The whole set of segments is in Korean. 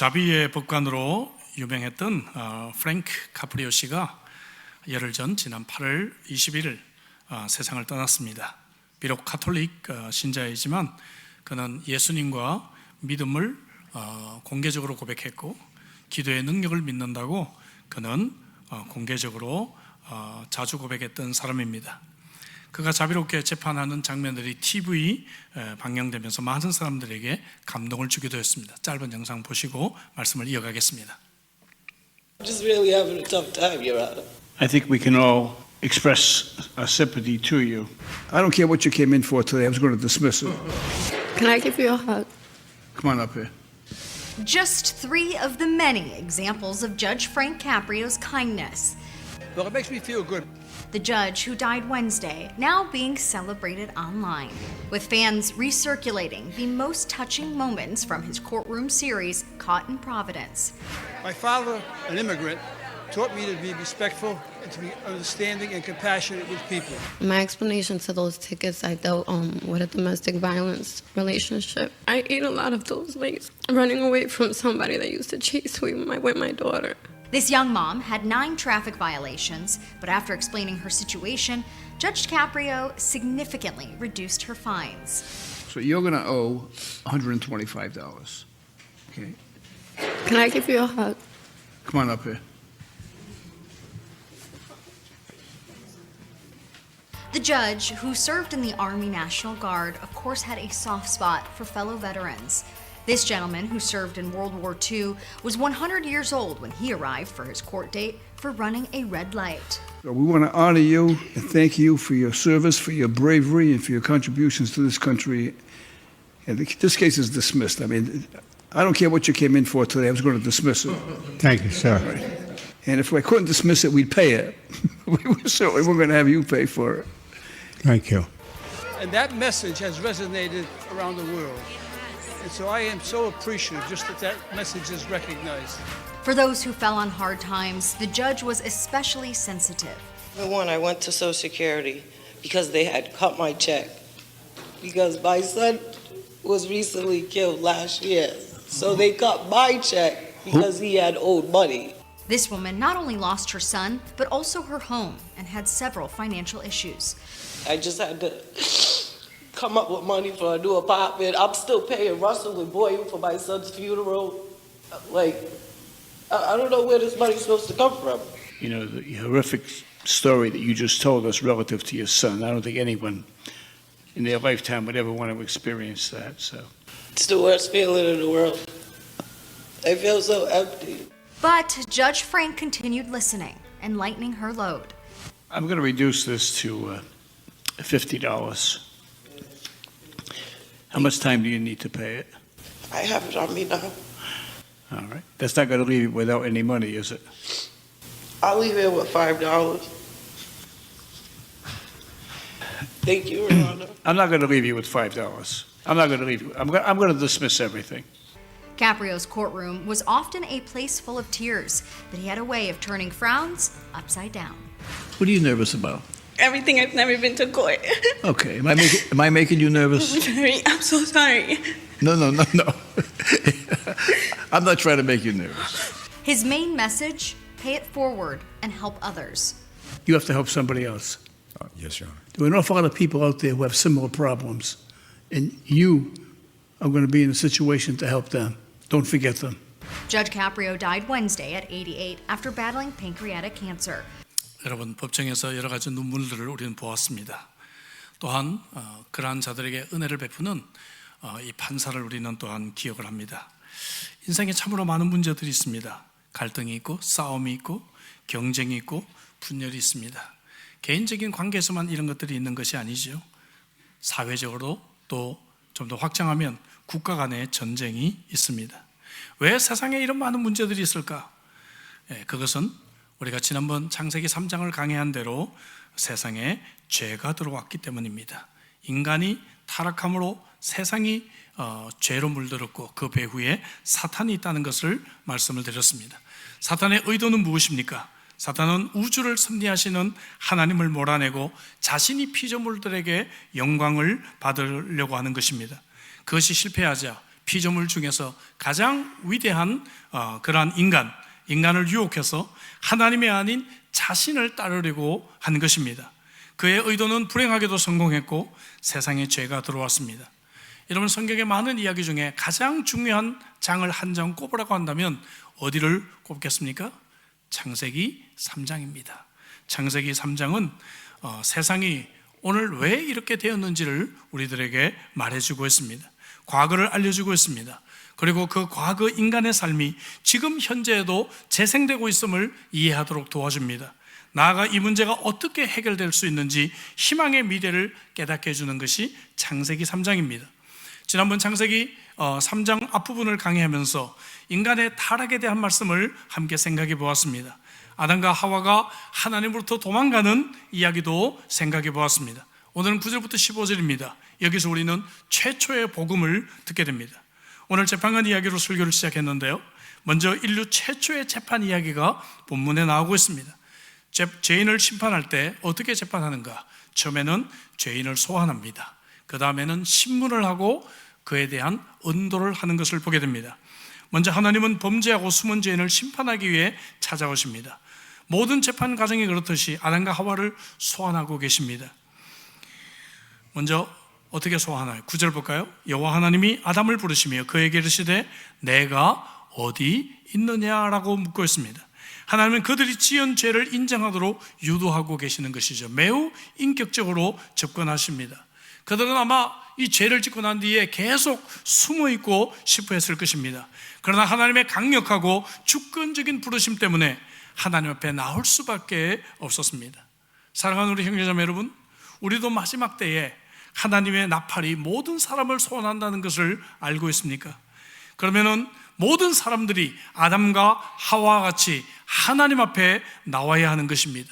자비의 법관으로 유명했던 프랭크 카프리오 씨가 열흘 전 지난 8월 21일 세상을 떠났습니다. 비록 가톨릭 신자이지만 그는 예수님과 믿음을 공개적으로 고백했고 기도의 능력을 믿는다고 그는 공개적으로 자주 고백했던 사람입니다. 그가 자비롭게 재판하는 장면들이 TV 방영되면서 많은 사람들에게 감동을 주기도 했습니다. 짧은 영상 보시고 말씀을 이어가겠습니다. Just really having a tough time, Your Honor. I think we can all express our sympathy to you. I don't care what you came in for today. I was going to dismiss it. Can I give you a hug? Come on up here. Just 3 of the many examples of Judge Frank Caprio's kindness. Well, it makes me feel good. The judge who died Wednesday now being celebrated online, with fans recirculating the most touching moments from his courtroom series, Caught in Providence. My father, an immigrant, taught me to be respectful and to be understanding and compassionate with people. My explanation to those tickets, I dealt with a domestic violence relationship. I ate a lot of those ways, running away from somebody that used to chase me with my daughter. This young mom had 9 traffic violations, but after explaining her situation, Judge Caprio significantly reduced her fines. So you're going to owe $125. Okay? Can I give you a hug? Come on up here. The judge, who served in the Army National Guard, of course had a soft spot for fellow veterans. This gentleman, who served in World War II, was 100 years old when he arrived for his court date for running a red light. So we want to honor you and thank you for your service, for your bravery, and for your contributions to this country. And this case is dismissed. I mean, I don't care what you came in for today. I was going to dismiss it. Thank you, sir. And if I couldn't dismiss it, we'd pay it. We certainly weren't going to have you pay for it. Thank you. And that message has resonated around the world. And so I am so appreciative just that message is recognized. For those who fell on hard times, the judge was especially sensitive. For one, I went to Social Security because they had cut my check. Because my son was recently killed last year. So they cut my check because he had owed money. This woman not only lost her son, but also her home and had several financial issues. I just had to come up with money for a new apartment. I'm still paying Russell and Boyle for my son's funeral. Like, I don't know where this money's supposed to come from. You know, the horrific story that you just told us relative to your son, I don't think anyone in their lifetime would ever want to experience that. So It's the worst feeling in the world. I feel so empty. But Judge Frank continued listening and lightening her load. I'm going to reduce this to $50. How much time do you need to pay it? I have it on me now. All right. That's not going to leave you without any money, is it? I'll leave it with $5. Thank you, Your Honor. I'm not going to leave you with $5. I'm not going to leave you. I'm going to dismiss everything. Caprio's courtroom was often a place full of tears, but he had a way of turning frowns upside down. What are you nervous about? Everything. I've never been to court. Okay. Am I making you nervous? I'm so sorry. No. I'm not trying to make you nervous. His main message, pay it forward and help others. You have to help somebody else. Yes, Your Honor. There are an awful lot of people out there who have similar problems, and you are going to be in a situation to help them. Don't forget them. Judge Caprio died Wednesday at 88 after battling pancreatic cancer. 여러분, 법정에서 여러 가지 눈물들을 우리는 보았습니다. 또한 그러한 자들에게 은혜를 베푸는 이 판사를 우리는 또한 기억을 합니다. 인생에 참으로 많은 문제들이 있습니다. 갈등이 있고 싸움이 있고 경쟁이 있고 분열이 있습니다. 개인적인 관계에서만 이런 것들이 있는 것이 아니죠. 사회적으로 또 좀 더 확장하면 국가 간의 전쟁이 있습니다. 왜 세상에 이런 많은 문제들이 있을까? 그것은 우리가 지난번 창세기 3장을 강해한 대로 세상에 죄가 들어왔기 때문입니다. 인간이 타락함으로 세상이 죄로 물들었고 그 배후에 사탄이 있다는 것을 말씀을 드렸습니다. 사탄의 의도는 무엇입니까? 사탄은 우주를 섭리하시는 하나님을 몰아내고 자신이 피조물들에게 영광을 받으려고 하는 것입니다. 그것이 실패하자 피조물 중에서 가장 위대한 그러한 인간을 유혹해서 하나님이 아닌 자신을 따르려고 한 것입니다. 그의 의도는 불행하게도 성공했고 세상에 죄가 들어왔습니다. 여러분, 성경의 많은 이야기 중에 가장 중요한 장을 한 장 꼽으라고 한다면 어디를 꼽겠습니까? 창세기 3장입니다. 창세기 3장은 세상이 오늘 왜 이렇게 되었는지를 우리들에게 말해주고 있습니다. 과거를 알려주고 있습니다. 그리고 그 과거 인간의 삶이 지금 현재에도 재생되고 있음을 이해하도록 도와줍니다. 나아가 이 문제가 어떻게 해결될 수 있는지 희망의 미래를 깨닫게 해주는 것이 창세기 3장입니다. 지난번 창세기 3장 앞부분을 강의하면서 인간의 타락에 대한 말씀을 함께 생각해 보았습니다. 아담과 하와가 하나님으로부터 도망가는 이야기도 생각해 보았습니다. 오늘은 9절부터 15절입니다. 여기서 우리는 최초의 복음을 듣게 됩니다. 오늘 재판관 이야기로 설교를 시작했는데요, 먼저 인류 최초의 재판 이야기가 본문에 나오고 있습니다. 죄인을 심판할 때 어떻게 재판하는가? 처음에는 죄인을 소환합니다. 그 다음에는 신문을 하고 그에 대한 언도를 하는 것을 보게 됩니다. 먼저 하나님은 범죄하고 숨은 죄인을 심판하기 위해 찾아오십니다. 모든 재판 과정이 그렇듯이 아담과 하와를 소환하고 계십니다. 먼저 어떻게 소환하나요? 9절 볼까요? 여호와 하나님이 아담을 부르시며 그에게 이르시되 내가 어디 있느냐라고 묻고 있습니다. 하나님은 그들이 지은 죄를 인정하도록 유도하고 계시는 것이죠. 매우 인격적으로 접근하십니다. 그들은 아마 이 죄를 짓고 난 뒤에 계속 숨어 있고 싶어 했을 것입니다. 그러나 하나님의 강력하고 주권적인 부르심 때문에 하나님 앞에 나올 수밖에 없었습니다. 사랑하는 우리 형제자매 여러분, 우리도 마지막 때에 하나님의 나팔이 모든 사람을 소환한다는 것을 알고 있습니까? 그러면은 모든 사람들이 아담과 하와와 같이 하나님 앞에 나와야 하는 것입니다.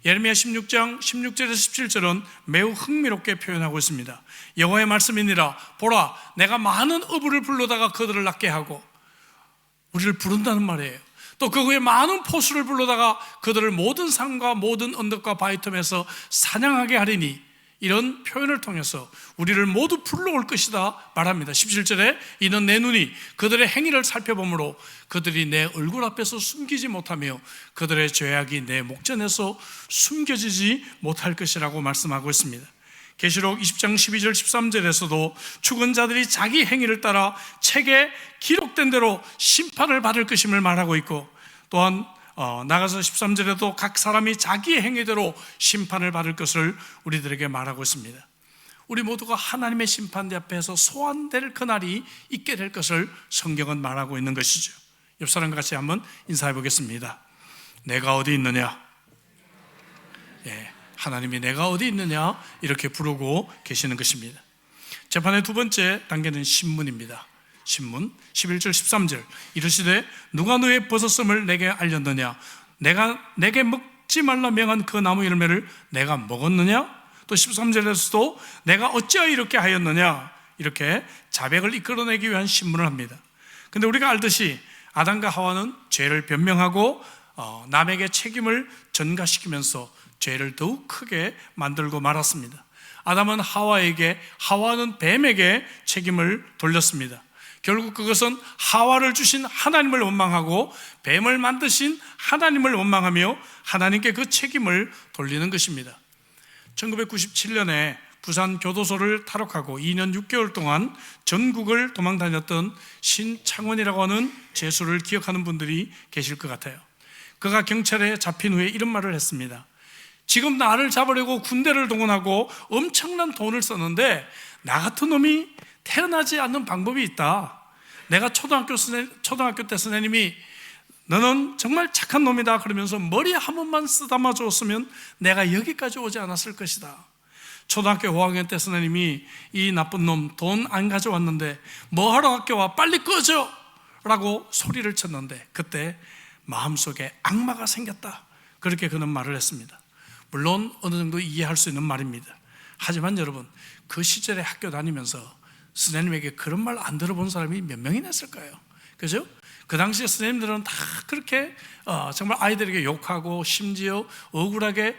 예레미야 16장 16절에서 17절은 매우 흥미롭게 표현하고 있습니다. 여호와의 말씀이니라, 보라 내가 많은 어부를 불러다가 그들을 낫게 하고, 우리를 부른다는 말이에요. 또 그 후에 많은 포수를 불러다가 그들을 모든 산과 모든 언덕과 바위 틈에서 사냥하게 하리니, 이런 표현을 통해서 우리를 모두 불러올 것이다 말합니다. 17절에 이는 내 눈이 그들의 행위를 살펴보므로 그들이 내 얼굴 앞에서 숨기지 못하며 그들의 죄악이 내 목전에서 숨겨지지 못할 것이라고 말씀하고 있습니다. 계시록 20장 12절 13절에서도 죽은 자들이 자기 행위를 따라 책에 기록된 대로 심판을 받을 것임을 말하고 있고, 또한 나가서 13절에도 각 사람이 자기의 행위대로 심판을 받을 것을 우리들에게 말하고 있습니다. 우리 모두가 하나님의 심판대 앞에서 소환될 그날이 있게 될 것을 성경은 말하고 있는 것이죠. 옆 사람과 같이 한번 인사해 보겠습니다. 내가 어디 있느냐? 하나님이 내가 어디 있느냐 이렇게 부르고 계시는 것입니다. 재판의 두 번째 단계는 신문입니다. 신문 11절 13절 이르시되 누가 너의 벗었음을 내게 알렸느냐? 내가 내게 먹지 말라 명한 그 나무 열매를 내가 먹었느냐? 또 13절에서도 내가 어찌하여 이렇게 하였느냐? 이렇게 자백을 이끌어내기 위한 신문을 합니다. 근데 우리가 알듯이 아담과 하와는 죄를 변명하고 남에게 책임을 전가시키면서 죄를 더욱 크게 만들고 말았습니다. 아담은 하와에게, 하와는 뱀에게 책임을 돌렸습니다. 결국 그것은 하와를 주신 하나님을 원망하고 뱀을 만드신 하나님을 원망하며 하나님께 그 책임을 돌리는 것입니다. 1997년에 부산 교도소를 탈옥하고 2년 6개월 동안 전국을 도망다녔던 신창원이라고 하는 죄수를 기억하는 분들이 계실 것 같아요. 그가 경찰에 잡힌 후에 이런 말을 했습니다. 지금 나를 잡으려고 군대를 동원하고 엄청난 돈을 썼는데 나 같은 놈이 태어나지 않는 방법이 있다. 내가 초등학교 때 선생님이 너는 정말 착한 놈이다 그러면서 머리에 한 번만 쓰다마 줬으면 내가 여기까지 오지 않았을 것이다. 초등학교 5학년 때 선생님이 이 나쁜 놈 돈 안 가져왔는데 뭐하러 학교 와? 빨리 꺼져! 라고 소리를 쳤는데 그때 마음속에 악마가 생겼다. 그렇게 그는 말을 했습니다. 물론 어느 정도 이해할 수 있는 말입니다. 하지만 여러분, 그 시절에 학교 다니면서 선생님에게 그런 말 안 들어본 사람이 몇 명이나 있을까요? 그죠? 그 당시에 선생님들은 다 그렇게 정말 아이들에게 욕하고 심지어 억울하게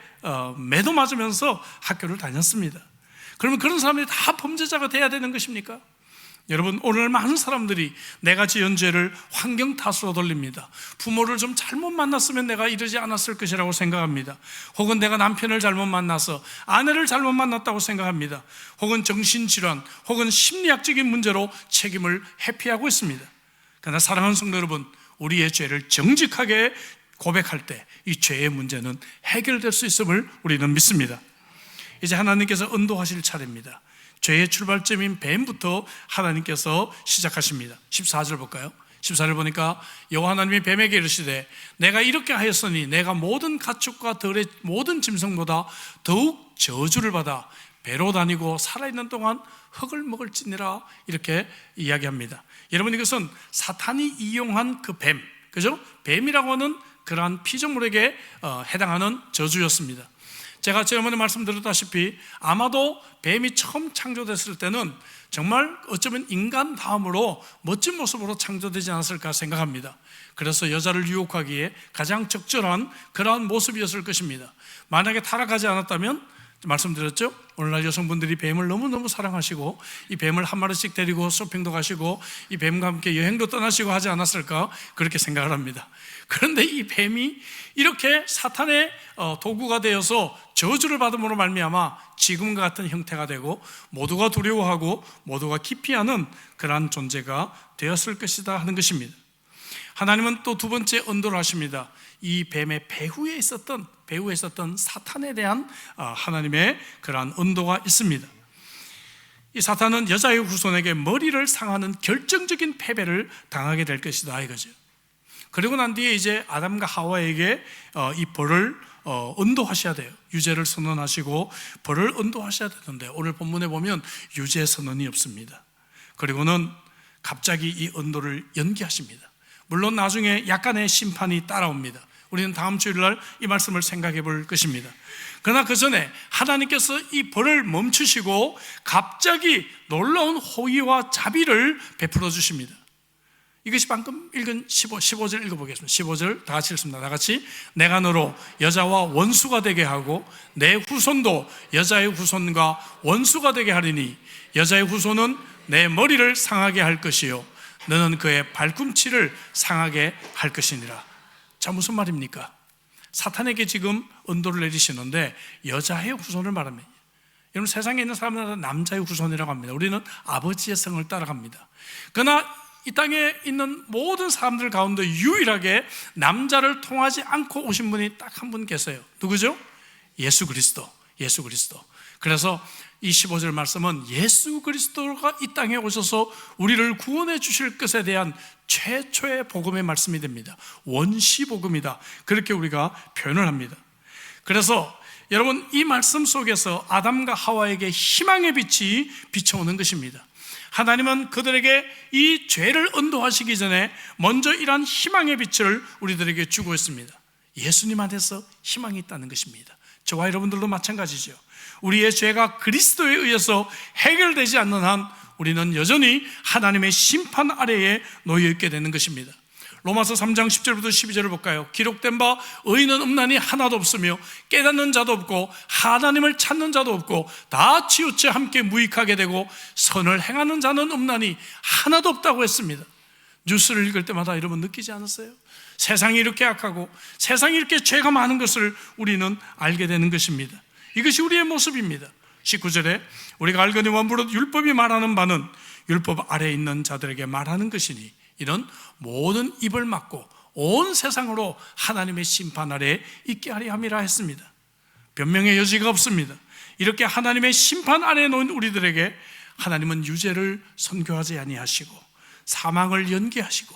매도 맞으면서 학교를 다녔습니다. 그러면 그런 사람들이 다 범죄자가 돼야 되는 것입니까? 여러분, 오늘 많은 사람들이 내가 지은 죄를 환경 탓으로 돌립니다. 부모를 좀 잘못 만났으면 내가 이러지 않았을 것이라고 생각합니다. 혹은 내가 남편을 잘못 만나서 아내를 잘못 만났다고 생각합니다. 혹은 정신질환, 혹은 심리학적인 문제로 책임을 회피하고 있습니다. 그러나 사랑하는 성도 여러분, 우리의 죄를 정직하게 고백할 때 이 죄의 문제는 해결될 수 있음을 우리는 믿습니다. 이제 하나님께서 인도하실 차례입니다. 죄의 출발점인 뱀부터 하나님께서 시작하십니다. 14절 볼까요? 14절 보니까 여호와 하나님이 뱀에게 이르시되 내가 이렇게 하였으니 내가 모든 가축과 들의 모든 짐승보다 더욱 저주를 받아 배로 다니고 살아있는 동안 흙을 먹을지니라, 이렇게 이야기합니다. 여러분, 이것은 사탄이 이용한 그 뱀, 그죠? 뱀이라고 하는 그러한 피조물에게 해당하는 저주였습니다. 제가 지난번에 말씀드렸다시피 아마도 뱀이 처음 창조됐을 때는 정말 어쩌면 인간 다음으로 멋진 모습으로 창조되지 않았을까 생각합니다. 그래서 여자를 유혹하기에 가장 적절한 그러한 모습이었을 것입니다. 만약에 타락하지 않았다면, 말씀드렸죠? 오늘날 여성분들이 뱀을 너무너무 사랑하시고 이 뱀을 한 마리씩 데리고 쇼핑도 가시고 이 뱀과 함께 여행도 떠나시고 하지 않았을까, 그렇게 생각을 합니다. 그런데 이 뱀이 이렇게 사탄의 도구가 되어서 저주를 받음으로 말미암아 지금과 같은 형태가 되고 모두가 두려워하고 모두가 기피하는 그러한 존재가 되었을 것이다 하는 것입니다. 하나님은 또 두 번째 언도를 하십니다. 이 뱀의 배후에 있었던 사탄에 대한 하나님의 그러한 언도가 있습니다. 이 사탄은 여자의 후손에게 머리를 상하는 결정적인 패배를 당하게 될 것이다 이거죠. 그리고 난 뒤에 이제 아담과 하와에게 이 벌을 언도하셔야 돼요. 유죄를 선언하시고 벌을 언도하셔야 되는데 오늘 본문에 보면 유죄 선언이 없습니다. 그리고는 갑자기 이 언도를 연기하십니다. 물론 나중에 약간의 심판이 따라옵니다. 우리는 다음 주일날 이 말씀을 생각해 볼 것입니다. 그러나 그 전에 하나님께서 이 벌을 멈추시고 갑자기 놀라운 호의와 자비를 베풀어 주십니다. 이것이 방금 읽은 15절 읽어보겠습니다. 15절 다 같이 읽습니다. 다 같이. 내가 너로 여자와 원수가 되게 하고 내 후손도 여자의 후손과 원수가 되게 하리니 여자의 후손은 내 머리를 상하게 할 것이요 너는 그의 발꿈치를 상하게 할 것이니라. 자, 무슨 말입니까? 사탄에게 지금 언도를 내리시는데 여자의 후손을 말합니다. 여러분, 세상에 있는 사람들은 남자의 후손이라고 합니다. 우리는 아버지의 성을 따라갑니다. 그러나 이 땅에 있는 모든 사람들 가운데 유일하게 남자를 통하지 않고 오신 분이 딱 한 분 계세요. 누구죠? 예수 그리스도. 그래서 이 15절 말씀은 예수 그리스도가 이 땅에 오셔서 우리를 구원해 주실 것에 대한 최초의 복음의 말씀이 됩니다. 원시 복음이다, 그렇게 우리가 표현을 합니다. 그래서 여러분, 이 말씀 속에서 아담과 하와에게 희망의 빛이 비춰오는 것입니다. 하나님은 그들에게 이 죄를 언도하시기 전에 먼저 이러한 희망의 빛을 우리들에게 주고 있습니다. 예수님 안에서 희망이 있다는 것입니다. 저와 여러분들도 마찬가지죠. 우리의 죄가 그리스도에 의해서 해결되지 않는 한 우리는 여전히 하나님의 심판 아래에 놓여 있게 되는 것입니다. 로마서 3장 10절부터 12절을 볼까요? 기록된 바 의인은 없나니 하나도 없으며 깨닫는 자도 없고 하나님을 찾는 자도 없고 다 치우쳐 함께 무익하게 되고 선을 행하는 자는 없나니 하나도 없다고 했습니다. 뉴스를 읽을 때마다 여러분 느끼지 않았어요? 세상이 이렇게 악하고 세상이 이렇게 죄가 많은 것을 우리는 알게 되는 것입니다. 이것이 우리의 모습입니다. 19절에 우리가 알거니와 무릇 율법이 말하는 바는 율법 아래에 있는 자들에게 말하는 것이니 이는 모든 입을 막고 온 세상으로 하나님의 심판 아래에 있게 하려 함이라 했습니다. 변명의 여지가 없습니다. 이렇게 하나님의 심판 아래에 놓인 우리들에게 하나님은 유죄를 선고하지 아니하시고 사망을 연기하시고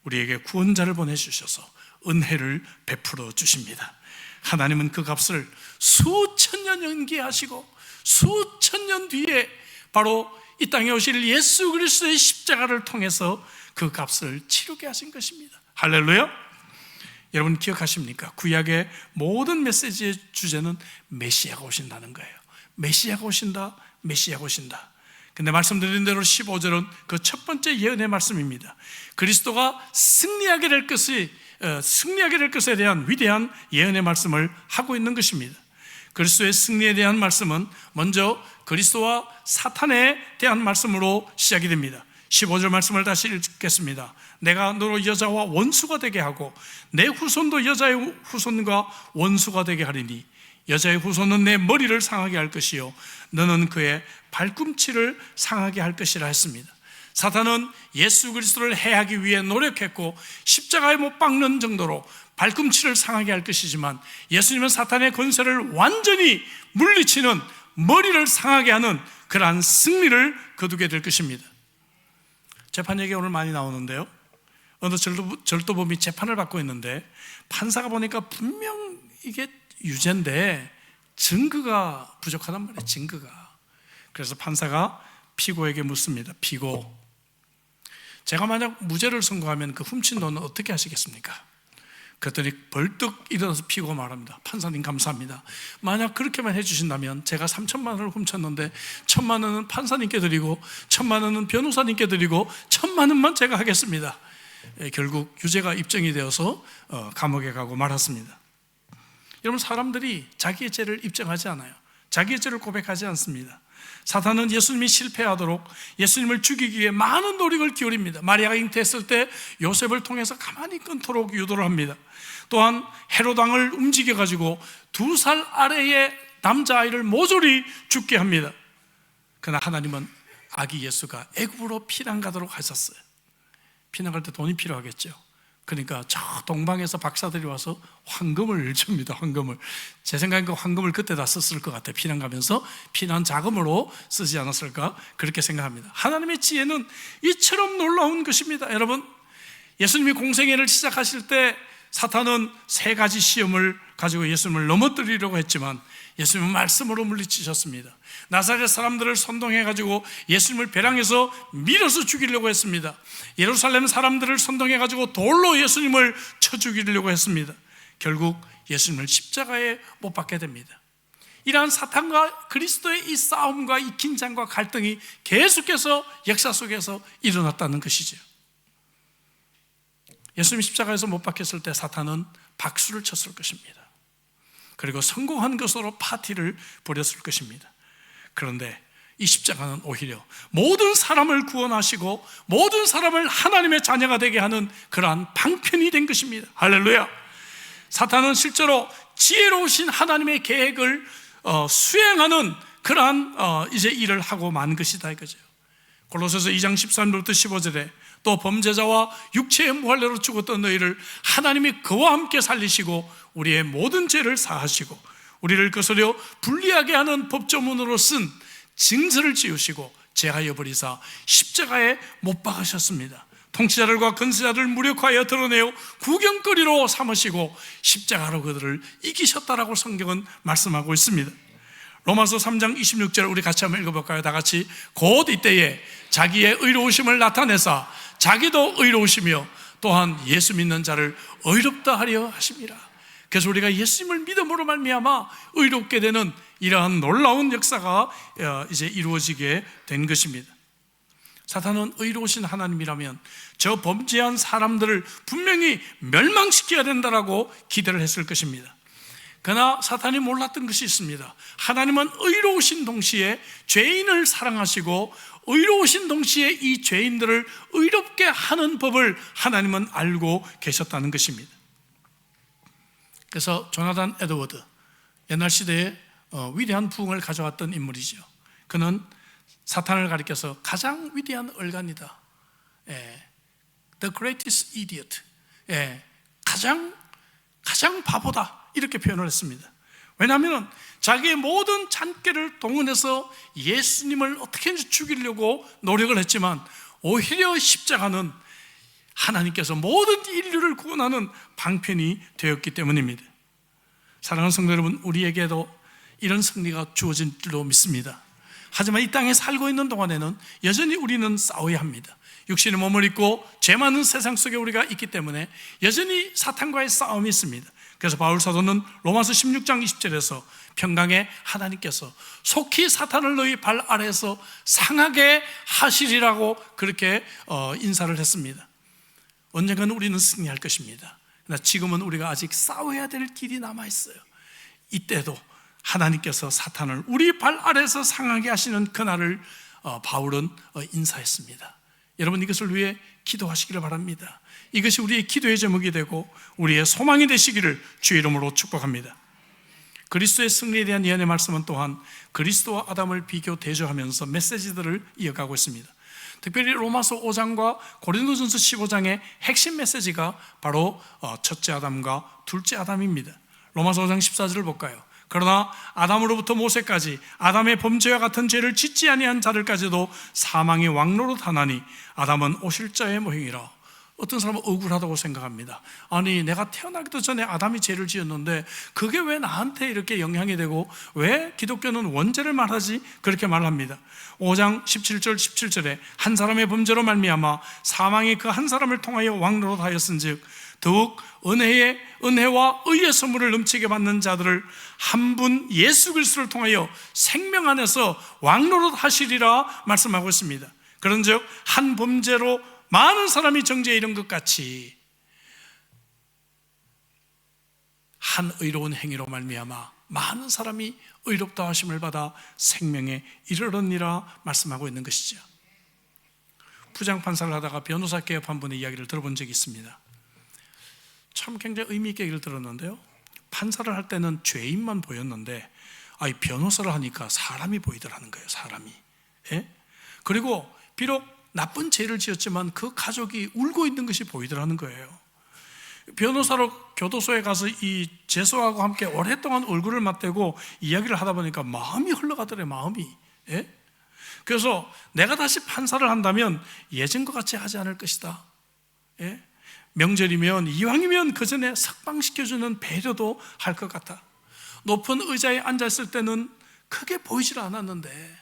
우리에게 구원자를 보내주셔서 은혜를 베풀어 주십니다. 하나님은 그 값을 수천 년 연기하시고 수천 년 뒤에 바로 이 땅에 오실 예수 그리스도의 십자가를 통해서 그 값을 치르게 하신 것입니다. 할렐루야. 여러분 기억하십니까? 구약의 모든 메시지의 주제는 메시아가 오신다는 거예요. 메시아가 오신다, 메시아가 오신다. 근데 말씀드린 대로 15절은 그 첫 번째 예언의 말씀입니다. 그리스도가 승리하게 될 것에 대한 위대한 예언의 말씀을 하고 있는 것입니다. 그리스도의 승리에 대한 말씀은 먼저 그리스도와 사탄에 대한 말씀으로 시작이 됩니다. 15절 말씀을 다시 읽겠습니다. 내가 너로 여자와 원수가 되게 하고 내 후손도 여자의 후손과 원수가 되게 하리니 여자의 후손은 내 머리를 상하게 할 것이요 너는 그의 발꿈치를 상하게 할 것이라 했습니다. 사탄은 예수 그리스도를 해하기 위해 노력했고 십자가에 못 박는 정도로 발꿈치를 상하게 할 것이지만 예수님은 사탄의 권세를 완전히 물리치는 머리를 상하게 하는 그러한 승리를 거두게 될 것입니다. 재판 얘기 오늘 많이 나오는데요, 어느 절도범이 재판을 받고 있는데 판사가 보니까 분명 이게 유죄인데 증거가 부족하단 말이에요. 증거가. 그래서 판사가 피고에게 묻습니다. 피고, 제가 만약 무죄를 선고하면 그 훔친 돈은 어떻게 하시겠습니까? 그랬더니 벌떡 일어나서 피고가 말합니다. 판사님 감사합니다. 만약 그렇게만 해주신다면 제가 3천만 원을 훔쳤는데 1,000만 원은 판사님께 드리고 1,000만 원은 변호사님께 드리고 1,000만 원만 제가 하겠습니다. 결국 유죄가 입증이 되어서 감옥에 가고 말았습니다. 여러분, 사람들이 자기의 죄를 입증하지 않아요. 자기의 죄를 고백하지 않습니다. 사탄은 예수님이 실패하도록 예수님을 죽이기 위해 많은 노력을 기울입니다. 마리아가 잉태했을 때 요셉을 통해서 가만히 끊도록 유도를 합니다. 또한 헤롯 왕을 움직여가지고 2살 아래의 남자아이를 모조리 죽게 합니다. 그러나 하나님은 아기 예수가 애굽으로 피난 가도록 하셨어요. 피난 갈 때 돈이 필요하겠죠. 그러니까 저 동방에서 박사들이 와서 황금을 줍니다. 황금을. 제 생각엔 그 황금을 그때 다 썼을 것 같아요. 피난 가면서 피난 자금으로 쓰지 않았을까 그렇게 생각합니다. 하나님의 지혜는 이처럼 놀라운 것입니다. 여러분, 예수님이 공생애를 시작하실 때 사탄은 3가지 시험을 가지고 예수님을 넘어뜨리려고 했지만 예수님은 말씀으로 물리치셨습니다. 나사렛 사람들을 선동해가지고 예수님을 배랑에서 밀어서 죽이려고 했습니다. 예루살렘 사람들을 선동해가지고 돌로 예수님을 쳐 죽이려고 했습니다. 결국 예수님을 십자가에 못 박게 됩니다. 이러한 사탄과 그리스도의 이 싸움과 이 긴장과 갈등이 계속해서 역사 속에서 일어났다는 것이죠. 예수님 십자가에서 못 박혔을 때 사탄은 박수를 쳤을 것입니다. 그리고 성공한 것으로 파티를 벌였을 것입니다. 그런데 이 십자가는 오히려 모든 사람을 구원하시고 모든 사람을 하나님의 자녀가 되게 하는 그러한 방편이 된 것입니다. 할렐루야. 사탄은 실제로 지혜로우신 하나님의 계획을 수행하는 그러한 이제 일을 하고 만 것이다 이거죠. 골로새서 2장 13절부터 15절에 또 범죄자와 육체의 무할례로 죽었던 너희를 하나님이 그와 함께 살리시고 우리의 모든 죄를 사하시고 우리를 거스려 불리하게 하는 법조문으로 쓴 징설을 지우시고 제하여 버리사 십자가에 못 박으셨습니다. 통치자들과 건세자들을 무력화하여 드러내어 구경거리로 삼으시고 십자가로 그들을 이기셨다라고 성경은 말씀하고 있습니다. 로마서 3장 26절 우리 같이 한번 읽어볼까요? 다 같이. 곧 이때에 자기의 의로우심을 나타내사 자기도 의로우시며 또한 예수 믿는 자를 의롭다 하려 하심이라. 그래서 우리가 예수님을 믿음으로 말미암아 의롭게 되는 이러한 놀라운 역사가 이제 이루어지게 된 것입니다. 사탄은 의로우신 하나님이라면 저 범죄한 사람들을 분명히 멸망시켜야 된다라고 기대를 했을 것입니다. 그러나 사탄이 몰랐던 것이 있습니다. 하나님은 의로우신 동시에 죄인을 사랑하시고 의로우신 동시에 이 죄인들을 의롭게 하는 법을 하나님은 알고 계셨다는 것입니다. 그래서 조나단 에드워드, 옛날 시대에 위대한 부흥을 가져왔던 인물이죠. 그는 사탄을 가리켜서 가장 위대한 얼간이다, The greatest idiot, 가장 바보다 이렇게 표현을 했습니다. 왜냐하면 자기의 모든 잔꾀를 동원해서 예수님을 어떻게든지 죽이려고 노력을 했지만 오히려 십자가는 하나님께서 모든 인류를 구원하는 방편이 되었기 때문입니다. 사랑하는 성도 여러분, 우리에게도 이런 승리가 주어진 줄로 믿습니다. 하지만 이 땅에 살고 있는 동안에는 여전히 우리는 싸워야 합니다. 육신의 몸을 입고 죄 많은 세상 속에 우리가 있기 때문에 여전히 사탄과의 싸움이 있습니다. 그래서 바울 사도는 로마서 16장 20절에서 평강에 하나님께서 속히 사탄을 너희 발 아래에서 상하게 하시리라고 그렇게 인사를 했습니다. 언젠가는 우리는 승리할 것입니다. 그러나 지금은 우리가 아직 싸워야 될 길이 남아있어요. 이때도 하나님께서 사탄을 우리 발 아래에서 상하게 하시는 그날을 바울은 인사했습니다. 여러분, 이것을 위해 기도하시기를 바랍니다. 이것이 우리의 기도의 제목이 되고 우리의 소망이 되시기를 주의 이름으로 축복합니다. 그리스도의 승리에 대한 예언의 말씀은 또한 그리스도와 아담을 비교 대조하면서 메시지들을 이어가고 있습니다. 특별히 로마서 5장과 고린도전서 15장의 핵심 메시지가 바로 첫째 아담과 둘째 아담입니다. 로마서 5장 14절을 볼까요? 그러나 아담으로부터 모세까지 아담의 범죄와 같은 죄를 짓지 아니한 자들까지도 사망의 왕노로 다나니 아담은 오실 자의 모형이라. 어떤 사람은 억울하다고 생각합니다. 아니, 내가 태어나기도 전에 아담이 죄를 지었는데 그게 왜 나한테 이렇게 영향이 되고 왜 기독교는 원죄를 말하지? 그렇게 말합니다. 5장 17절 17절에 한 사람의 범죄로 말미암아 사망이 그 한 사람을 통하여 왕노로 하였은즉 더욱 은혜와 의의 선물을 넘치게 받는 자들을 한 분 예수 그리스도를 통하여 생명 안에서 왕노릇 하시리라 말씀하고 있습니다. 그런즉 한 범죄로 많은 사람이 정죄에 이른 것 같이 한 의로운 행위로 말미암아 많은 사람이 의롭다 하심을 받아 생명에 이르렀니라 말씀하고 있는 것이죠. 부장판사를 하다가 변호사 개업한 분의 이야기를 들어본 적이 있습니다. 참 굉장히 의미 있게 얘기를 들었는데요, 판사를 할 때는 죄인만 보였는데 변호사를 하니까 사람이 보이더라는 거예요. 사람이. 예? 그리고 비록 나쁜 죄를 지었지만 그 가족이 울고 있는 것이 보이더라는 거예요. 변호사로 교도소에 가서 이 재소하고 함께 오랫동안 얼굴을 맞대고 이야기를 하다 보니까 마음이 흘러가더래요. 마음이. 예? 그래서 내가 다시 판사를 한다면 예전과 같이 하지 않을 것이다. 예? 명절이면 이왕이면 그 전에 석방시켜주는 배려도 할 것 같다. 높은 의자에 앉았을 때는 크게 보이질 않았는데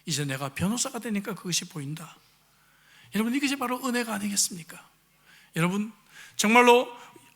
이제 내가 변호사가 되니까 그것이 보인다. 여러분, 이것이 바로 은혜가 아니겠습니까? 여러분, 정말로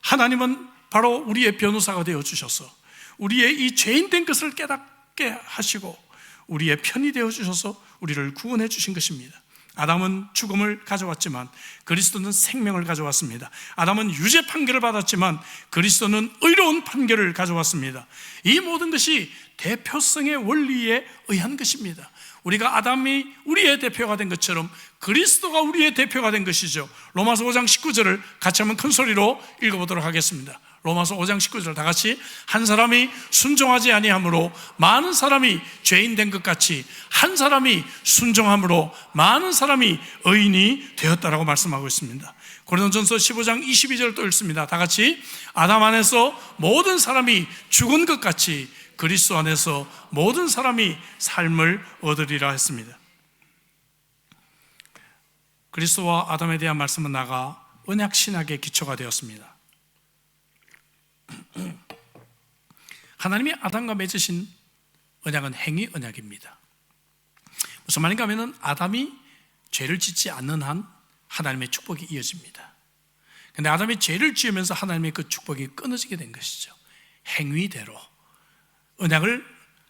하나님은 바로 우리의 변호사가 되어주셔서 우리의 이 죄인된 것을 깨닫게 하시고 우리의 편이 되어주셔서 우리를 구원해 주신 것입니다. 아담은 죽음을 가져왔지만 그리스도는 생명을 가져왔습니다. 아담은 유죄 판결을 받았지만 그리스도는 의로운 판결을 가져왔습니다. 이 모든 것이 대표성의 원리에 의한 것입니다. 우리가 아담이 우리의 대표가 된 것처럼 그리스도가 우리의 대표가 된 것이죠. 로마서 5장 19절을 같이 한번 큰 소리로 읽어보도록 하겠습니다. 로마서 5장 19절 다 같이. 한 사람이 순종하지 아니함으로 많은 사람이 죄인 된 것 같이 한 사람이 순종함으로 많은 사람이 의인이 되었다라고 말씀하고 있습니다. 고린도전서 15장 22절 또 읽습니다. 다 같이. 아담 안에서 모든 사람이 죽은 것 같이 그리스도 안에서 모든 사람이 삶을 얻으리라 했습니다. 그리스도와 아담에 대한 말씀은 나아가 언약 신학의 기초가 되었습니다. 하나님이 아담과 맺으신 언약은 행위 언약입니다. 무슨 말인가 하면 아담이 죄를 짓지 않는 한 하나님의 축복이 이어집니다. 그런데 아담이 죄를 지으면서 하나님의 그 축복이 끊어지게 된 것이죠. 행위대로 언약을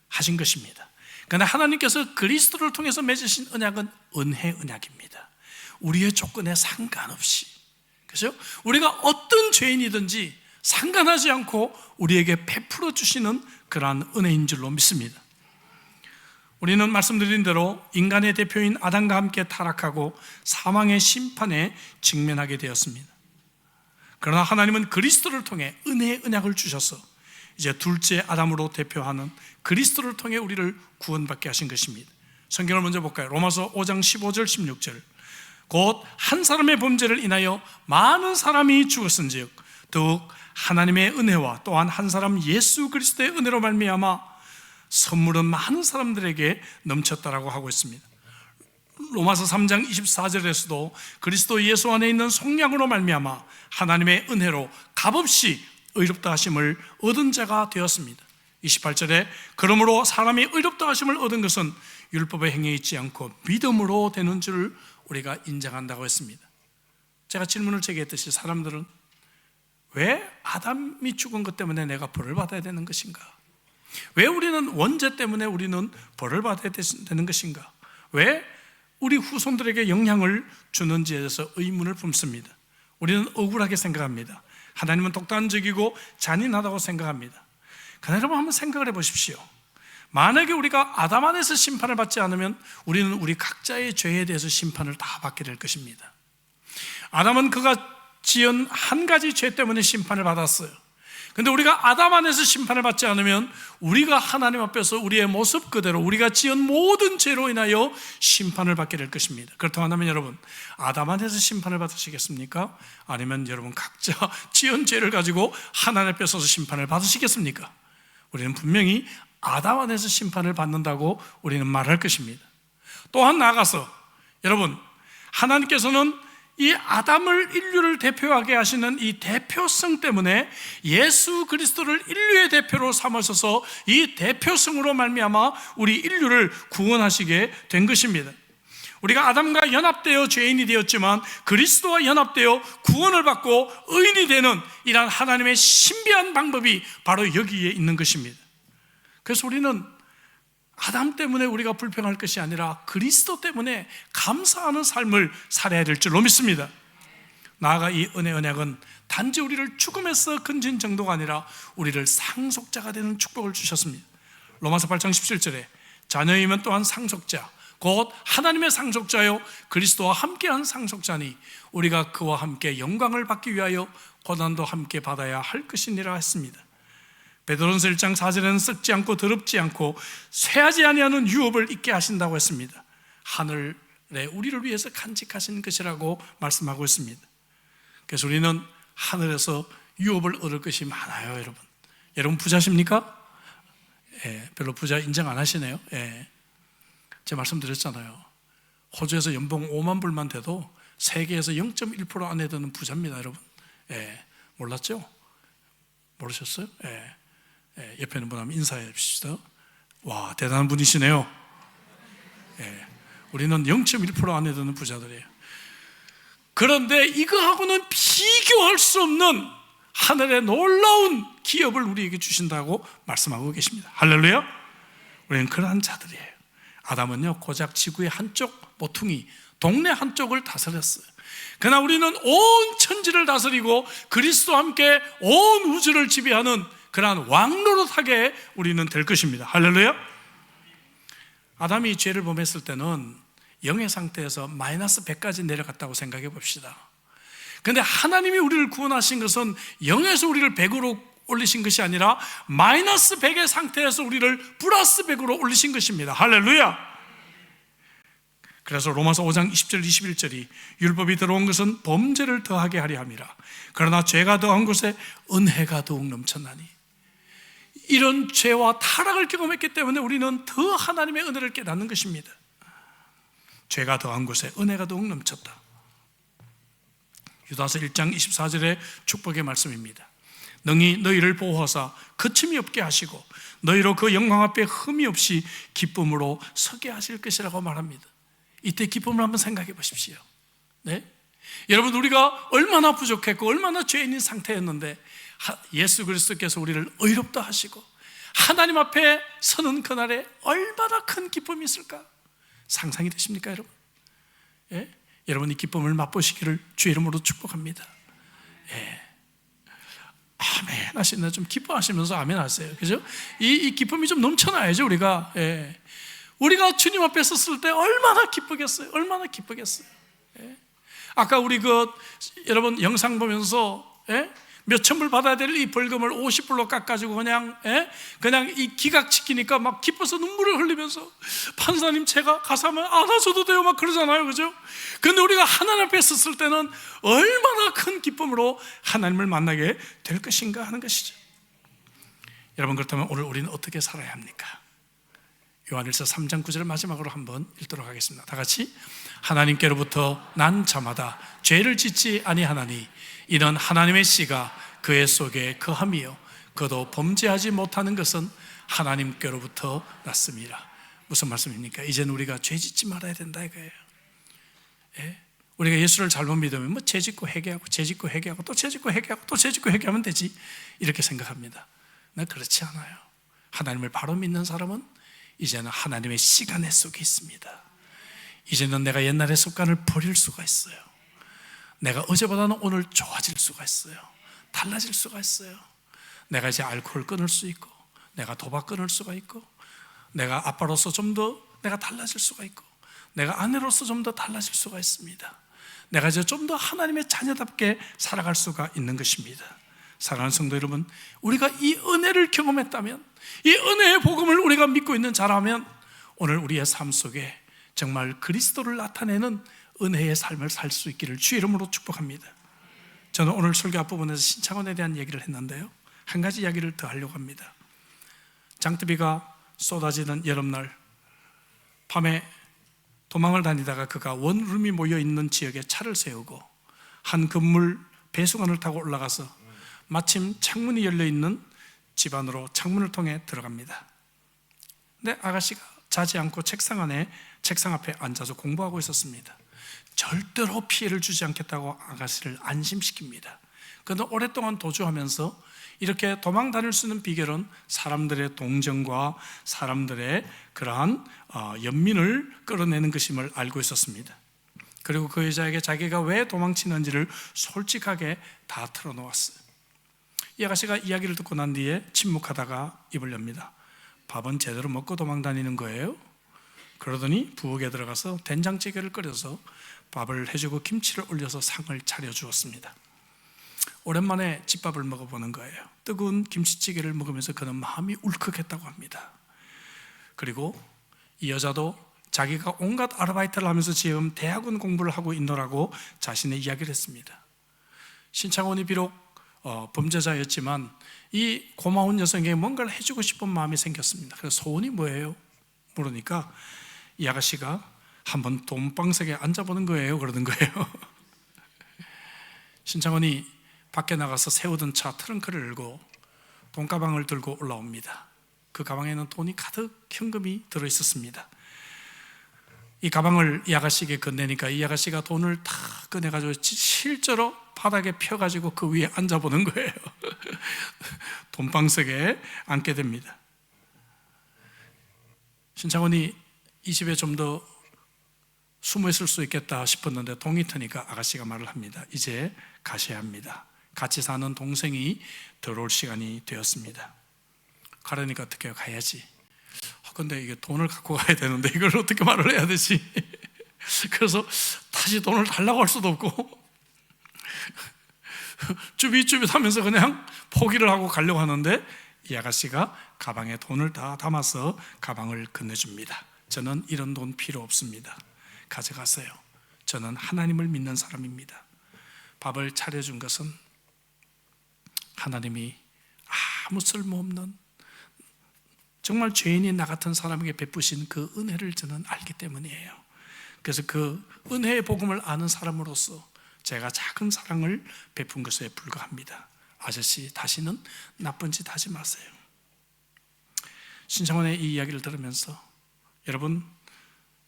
하신 것입니다. 그러나 하나님께서 그리스도를 통해서 맺으신 언약은 은혜 언약입니다. 우리의 조건에 상관없이, 그렇죠? 우리가 어떤 죄인이든지 상관하지 않고 우리에게 베풀어 주시는 그러한 은혜인 줄로 믿습니다. 우리는 말씀드린 대로 인간의 대표인 아담과 함께 타락하고 사망의 심판에 직면하게 되었습니다. 그러나 하나님은 그리스도를 통해 은혜의 언약을 주셔서 이제 둘째 아담으로 대표하는 그리스도를 통해 우리를 구원받게 하신 것입니다. 성경을 먼저 볼까요? 로마서 5장 15절 16절. 곧 한 사람의 범죄를 인하여 많은 사람이 죽었은즉 더욱 하나님의 은혜와 또한 한 사람 예수 그리스도의 은혜로 말미암아 선물은 많은 사람들에게 넘쳤다라고 하고 있습니다. 로마서 3장 24절에서도 그리스도 예수 안에 있는 속량으로 말미암아 하나님의 은혜로 값없이 의롭다 하심을 얻은 자가 되었습니다. 28절에 그러므로 사람이 의롭다 하심을 얻은 것은 율법의 행위에 있지 않고 믿음으로 되는 줄 우리가 인정한다고 했습니다. 제가 질문을 제기했듯이 사람들은 왜 아담이 죽은 것 때문에 내가 벌을 받아야 되는 것인가? 왜 우리는 원죄 때문에 우리는 벌을 받아야 되는 것인가? 왜 우리 후손들에게 영향을 주는지에 대해서 의문을 품습니다. 우리는 억울하게 생각합니다. 하나님은 독단적이고 잔인하다고 생각합니다. 그러나 여러분 한번 생각을 해보십시오. 만약에 우리가 아담 안에서 심판을 받지 않으면 우리는 우리 각자의 죄에 대해서 심판을 다 받게 될 것입니다. 아담은 그가 지은 한 가지 죄 때문에 심판을 받았어요. 근데 우리가 아담 안에서 심판을 받지 않으면 우리가 하나님 앞에서 우리의 모습 그대로 우리가 지은 모든 죄로 인하여 심판을 받게 될 것입니다. 그렇다면 여러분, 아담 안에서 심판을 받으시겠습니까? 아니면 여러분 각자 지은 죄를 가지고 하나님 앞에 서서 심판을 받으시겠습니까? 우리는 분명히 아담 안에서 심판을 받는다고 우리는 말할 것입니다. 또한 나아가서 여러분, 하나님께서는 이 아담을 인류를 대표하게 하시는 이 대표성 때문에 예수 그리스도를 인류의 대표로 삼으셔서 이 대표성으로 말미암아 우리 인류를 구원하시게 된 것입니다. 우리가 아담과 연합되어 죄인이 되었지만 그리스도와 연합되어 구원을 받고 의인이 되는 이러한 하나님의 신비한 방법이 바로 여기에 있는 것입니다. 그래서 우리는 아담 때문에 우리가 불평할 것이 아니라 그리스도 때문에 감사하는 삶을 살아야 될 줄로 믿습니다. 나아가 이 언약은 단지 우리를 죽음에서 건진 정도가 아니라 우리를 상속자가 되는 축복을 주셨습니다. 로마서 8장 17절에 자녀이면 또한 상속자, 곧 하나님의 상속자요 그리스도와 함께한 상속자니 우리가 그와 함께 영광을 받기 위하여 고난도 함께 받아야 할 것이니라 했습니다. 베드로전서 1장 4절에는 썩지 않고 더럽지 않고 쇠하지 아니하는 유업을 있게 하신다고 했습니다. 하늘에 우리를 위해서 간직하신 것이라고 말씀하고 있습니다. 그래서 우리는 하늘에서 유업을 얻을 것이 많아요. 여러분 부자십니까? 별로 부자 인정 안 하시네요. 제가 말씀드렸잖아요. 호주에서 연봉 5만 불만 돼도 세계에서 0.1% 안에 드는 부자입니다. 여러분 몰랐죠? 모르셨어요? 옆에 있는 분 한번 인사해 주시죠. 와, 대단한 분이시네요. 우리는 0.1% 안에 드는 부자들이에요. 그런데 이거하고는 비교할 수 없는 하늘의 놀라운 기업을 우리에게 주신다고 말씀하고 계십니다. 할렐루야. 우리는 그러한 자들이에요. 아담은요 고작 지구의 한쪽 모퉁이 동네 한쪽을 다스렸어요. 그러나 우리는 온 천지를 다스리고 그리스도와 함께 온 우주를 지배하는 그러한 왕노릇하게 우리는 될 것입니다. 할렐루야. 아담이 죄를 범했을 때는 영의 상태에서 마이너스 100까지 내려갔다고 생각해 봅시다. 그런데 하나님이 우리를 구원하신 것은 영에서 우리를 100으로 올리신 것이 아니라 마이너스 100의 상태에서 우리를 플러스 100으로 올리신 것입니다. 할렐루야. 그래서 로마서 5장 20절 21절이 율법이 들어온 것은 범죄를 더하게 하려 함이라. 그러나 죄가 더한 곳에 은혜가 더욱 넘쳤나니. 이런 죄와 타락을 경험했기 때문에 우리는 더 하나님의 은혜를 깨닫는 것입니다. 죄가 더한 곳에 은혜가 더욱 넘쳤다. 유다서 1장 24절의 축복의 말씀입니다. 능히 너희를 보호하사 거침이 없게 하시고 너희로 그 영광 앞에 흠이 없이 기쁨으로 서게 하실 것이라고 말합니다. 이때 기쁨을 한번 생각해 보십시오. 네? 여러분, 우리가 얼마나 부족했고 얼마나 죄인인 상태였는데 예수 그리스도께서 우리를 의롭다 하시고 하나님 앞에 서는 그날에 얼마나 큰 기쁨이 있을까? 상상이 되십니까, 여러분? 예? 여러분 이 기쁨을 맛보시기를 주의 이름으로 축복합니다. 예. 아멘 하시나 좀 기뻐하시면서 아멘 하세요. 그죠? 이 기쁨이 좀 넘쳐나야죠, 우리가. 예. 우리가 주님 앞에 섰을 때 얼마나 기쁘겠어요. 얼마나 기쁘겠어요. 예. 아까 우리 여러분 영상 보면서 몇천 불 받아야 될 이 벌금을 50불로 깎아주고 그냥 이 기각시키니까 막 기뻐서 눈물을 흘리면서 판사님 제가 가서 하면 안아줘도 돼요 막 그러잖아요. 그죠? 근데 우리가 하나님 앞에 섰을 때는 얼마나 큰 기쁨으로 하나님을 만나게 될 것인가 하는 것이죠. 여러분, 그렇다면 오늘 우리는 어떻게 살아야 합니까? 요한일서 3장 9절을 마지막으로 한번 읽도록 하겠습니다. 다 같이. 하나님께로부터 난 자마다 죄를 짓지 아니하나니 이는 하나님의 씨가 그의 속에 거함이요 그도 범죄하지 못하는 것은 하나님께로부터 났습니다. 무슨 말씀입니까? 이제는 우리가 죄 짓지 말아야 된다 이거예요. 예? 우리가 예수를 잘못 믿으면 뭐 죄 짓고 회개하고 죄 짓고 회개하고 또 죄 짓고 회개하고 또 죄 짓고 회개하면 되지 이렇게 생각합니다. 난 그렇지 않아요. 하나님을 바로 믿는 사람은 이제는 하나님의 시간 속에 있습니다. 이제는 내가 옛날의 습관을 버릴 수가 있어요. 내가 어제보다는 오늘 좋아질 수가 있어요. 달라질 수가 있어요. 내가 이제 알코올 끊을 수 있고 내가 도박 끊을 수가 있고 내가 아빠로서 좀 더 내가 달라질 수가 있고, 내가 아내로서 좀 더 달라질 수가 있습니다. 내가 이제 좀 더 하나님의 자녀답게 살아갈 수가 있는 것입니다. 사랑하는 성도 여러분, 우리가 이 은혜를 경험했다면, 이 은혜의 복음을 우리가 믿고 있는 자라면, 오늘 우리의 삶 속에 정말 그리스도를 나타내는 은혜의 삶을 살 수 있기를 주의 이름으로 축복합니다. 저는 오늘 설교 앞부분에서 신창원에 대한 얘기를 했는데요, 한 가지 이야기를 더 하려고 합니다. 장대비가 쏟아지는 여름날 밤에 도망을 다니다가 그가 원룸이 모여있는 지역에 차를 세우고 한 건물 배수관을 타고 올라가서 마침 창문이 열려있는 집 안으로 창문을 통해 들어갑니다. 근데 아가씨가 자지 않고 책상 앞에 앉아서 공부하고 있었습니다. 절대로 피해를 주지 않겠다고 아가씨를 안심시킵니다. 그런데 오랫동안 도주하면서 이렇게 도망 다닐 수 있는 비결은 사람들의 동정과 사람들의 그러한 연민을 끌어내는 것임을 알고 있었습니다. 그리고 그 여자에게 자기가 왜 도망치는지를 솔직하게 다 털어놓았어요. 이 아가씨가 이야기를 듣고 난 뒤에 침묵하다가 입을 엽니다. 밥은 제대로 먹고 도망 다니는 거예요? 그러더니 부엌에 들어가서 된장찌개를 끓여서 밥을 해주고 김치를 올려서 상을 차려주었습니다. 오랜만에 집밥을 먹어보는 거예요. 뜨거운 김치찌개를 먹으면서 그는 마음이 울컥했다고 합니다. 그리고 이 여자도 자기가 온갖 아르바이트를 하면서 지금 대학원 공부를 하고 있노라고 자신의 이야기를 했습니다. 신창원이 비록 범죄자였지만 이 고마운 여성에게 뭔가를 해주고 싶은 마음이 생겼습니다. 그래서 소원이 뭐예요? 물으니까 이 아가씨가 한번 돈방석에 앉아보는 거예요, 그러는 거예요. 신창원이 밖에 나가서 세우던 차 트렁크를 열고 돈가방을 들고 올라옵니다. 그 가방에는 돈이 가득 현금이 들어있었습니다. 이 가방을 이 아가씨에게 건네니까 이 아가씨가 돈을 다 꺼내가지고 실제로 바닥에 펴가지고 그 위에 앉아보는 거예요. 돈방석에 앉게 됩니다. 신창원이 이 집에 좀 더 숨어 있을 수 있겠다 싶었는데 동이 트니까 아가씨가 말을 합니다. 이제 가셔야 합니다. 같이 사는 동생이 들어올 시간이 되었습니다. 가려니까 어떻게 해요? 가야지. 근데 이게 돈을 갖고 가야 되는데 이걸 어떻게 말을 해야 되지? 그래서 다시 돈을 달라고 할 수도 없고 쭈삣쭈삣하면서 그냥 포기를 하고 가려고 하는데 이 아가씨가 가방에 돈을 다 담아서 가방을 건네줍니다. 저는 이런 돈 필요 없습니다. 가져가세요. 저는 하나님을 믿는 사람입니다. 밥을 차려준 것은 하나님이 아무 쓸모없는 정말 죄인인 나 같은 사람에게 베푸신 그 은혜를 저는 알기 때문이에요. 그래서 그 은혜의 복음을 아는 사람으로서 제가 작은 사랑을 베푼 것에 불과합니다. 아저씨, 다시는 나쁜 짓 하지 마세요. 신창원의 이 이야기를 들으면서 여러분,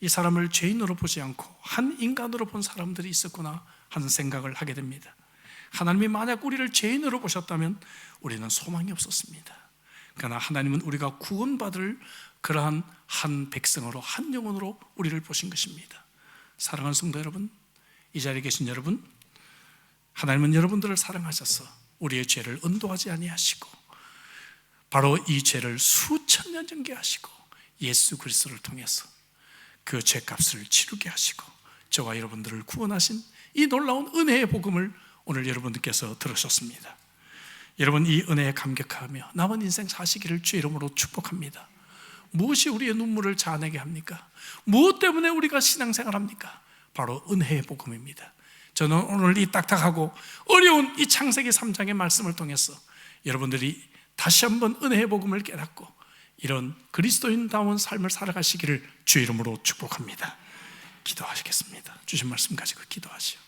이 사람을 죄인으로 보지 않고 한 인간으로 본 사람들이 있었구나 하는 생각을 하게 됩니다. 하나님이 만약 우리를 죄인으로 보셨다면 우리는 소망이 없었습니다. 그러나 하나님은 우리가 구원받을 그러한 한 백성으로, 한 영혼으로 우리를 보신 것입니다. 사랑하는 성도 여러분, 이 자리에 계신 여러분, 하나님은 여러분들을 사랑하셔서 우리의 죄를 은도하지 아니하시고 바로 이 죄를 수천 년 전개하시고 예수 그리스도를 통해서 그 죄값을 치르게 하시고 저와 여러분들을 구원하신 이 놀라운 은혜의 복음을 오늘 여러분들께서 들으셨습니다. 여러분, 이 은혜에 감격하며 남은 인생 사시기를 주의 이름으로 축복합니다. 무엇이 우리의 눈물을 자아내게 합니까? 무엇 때문에 우리가 신앙생활합니까? 바로 은혜의 복음입니다. 저는 오늘 이 딱딱하고 어려운 이 창세기 3장의 말씀을 통해서 여러분들이 다시 한번 은혜의 복음을 깨닫고 이런 그리스도인다운 삶을 살아가시기를 주의 이름으로 축복합니다. 기도하시겠습니다. 주신 말씀 가지고 기도하시오.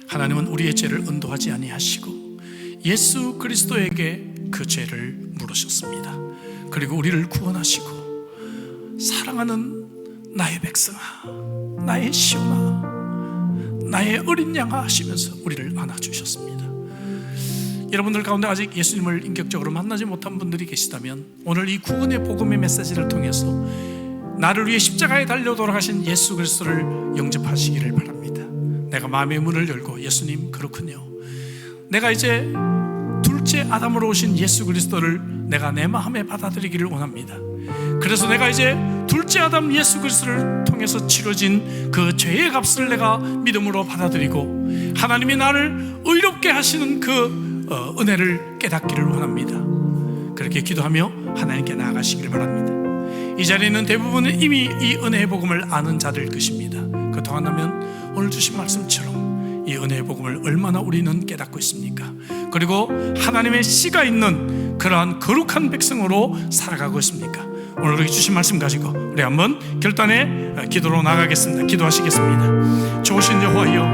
하나님은 우리의 죄를 은도하지 아니하시고 예수 그리스도에게 그 죄를 물으셨습니다. 그리고 우리를 구원하시고 사랑하는 나의 백성아, 나의 시온아, 나의 어린 양아 하시면서 우리를 안아주셨습니다. 여러분들 가운데 아직 예수님을 인격적으로 만나지 못한 분들이 계시다면 오늘 이 구원의 복음의 메시지를 통해서 나를 위해 십자가에 달려 돌아가신 예수 그리스도를 영접하시기를 바랍니다. 내가 마음의 문을 열고 예수님, 그렇군요, 내가 이제 둘째 둘째 아담으로 오신 예수 그리스도를 내가 내 마음에 받아들이기를 원합니다. 그래서 내가 이제 둘째 아담 예수 그리스도를 통해서 치러진 그 죄의 값을 내가 믿음으로 받아들이고 하나님이 나를 의롭게 하시는 그 은혜를 깨닫기를 원합니다. 그렇게 기도하며 하나님께 나아가시기를 바랍니다. 이 자리에 있는 대부분은 이미 이 은혜의 복음을 아는 자들일 것입니다. 그렇다고 한다면 오늘 주신 말씀처럼 이 은혜의 복음을 얼마나 우리는 깨닫고 있습니까? 그리고 하나님의 씨가 있는 그러한 거룩한 백성으로 살아가고 있습니까? 오늘 우리 주신 말씀 가지고 우리 한번 결단의 기도로 나가겠습니다. 기도하시겠습니다. 좋으신 여호와여,